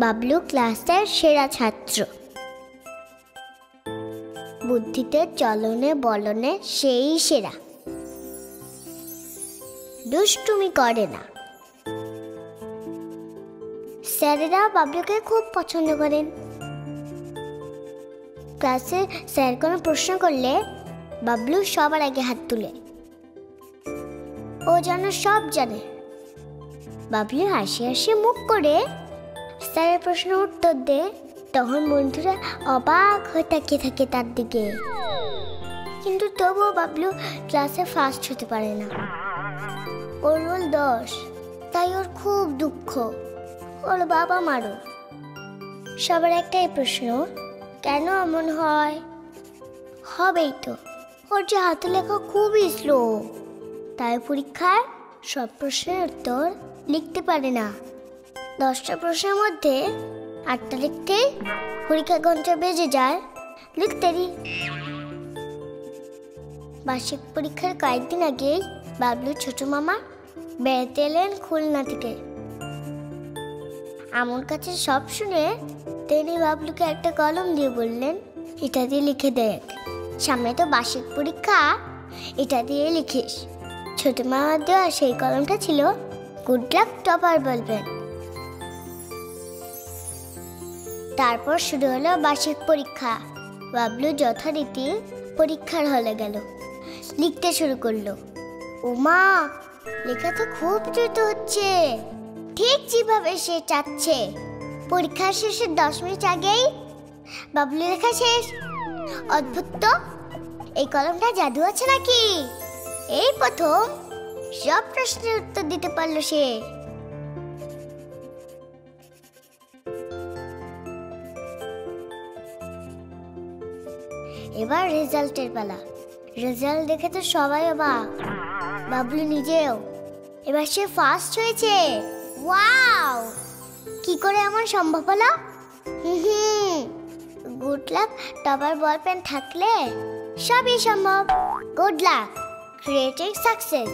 বাবলু ক্লাসের সেরা ছাত্র। বুদ্ধিতে, চলনে, বলনে সেই সেরা। দুষ্টুমি করে না। স্যারেরা বাবলুকে খুব পছন্দ করেন। ক্লাসে স্যার কোনো প্রশ্ন করলে বাবলু সবার আগে হাত তুলে। ও যেন সব জানে। বাবলু হাসি হাসি মুখ করে স্যারের প্রশ্ন উত্তর দেয়। তখন বন্ধুরা অবাক হয়ে তাকিয়ে থাকে তার দিকে। কিন্তু তবুও বাবলু ক্লাসে ফার্স্ট হতে পারে না। ওর রোল 10, তাই ওর খুব দুঃখ। ওর বাবা মারো। সবার একটাই প্রশ্ন, কেন এমন হয়? হবেই তো, ওর যে হাতে লেখা খুবই স্লো, তাই পরীক্ষায় সব প্রশ্নের উত্তর লিখতে পারে না। 10টা প্রশ্নের মধ্যে 8টা লিখতেই পরীক্ষা ঘন্টা বেজে যায়। লিখতেরই। বার্ষিক পরীক্ষার কয়েকদিন আগেই বাবলুর ছোট মামা বেড়াতে এলেন খুলনা থেকে। আমার কাছে সব শুনে তিনি বাবলুকে একটা কলম দিয়ে বললেন, এটা দিয়ে লিখে দেখ, সামনে তো বার্ষিক পরীক্ষা, এটা দিয়ে লিখিস। ছোট মামার দেওয়া সেই কলমটা ছিল গুড লাক টপার বলবেন। তারপর শুরু হলো বার্ষিক পরীক্ষা। বাবলু যথারীতি পরীক্ষার হলে গেল। লিখতে শুরু করলো। ওমা, লেখা তো খুব দ্রুত হচ্ছে, ঠিক যেভাবে সে চাচ্ছে। পরীক্ষার শেষের 10 মিনিট আগেই বাবলু লেখা শেষ। অদ্ভুত তো, এই কলমটা জাদু আছে নাকি? এই প্রথম সব প্রশ্নের উত্তর দিতে পারলো সে। এবার রেজাল্টের পালা। রেজাল্ট দেখে তো সবাই অবাক, বাবলু নিজেও। এবার সে ফার্স্ট হয়েছে। ওয়াও, কি করে এমন সম্ভব হলো? Good luck topper ball pen থাকলে সবই সম্ভব। Good luck, creating success.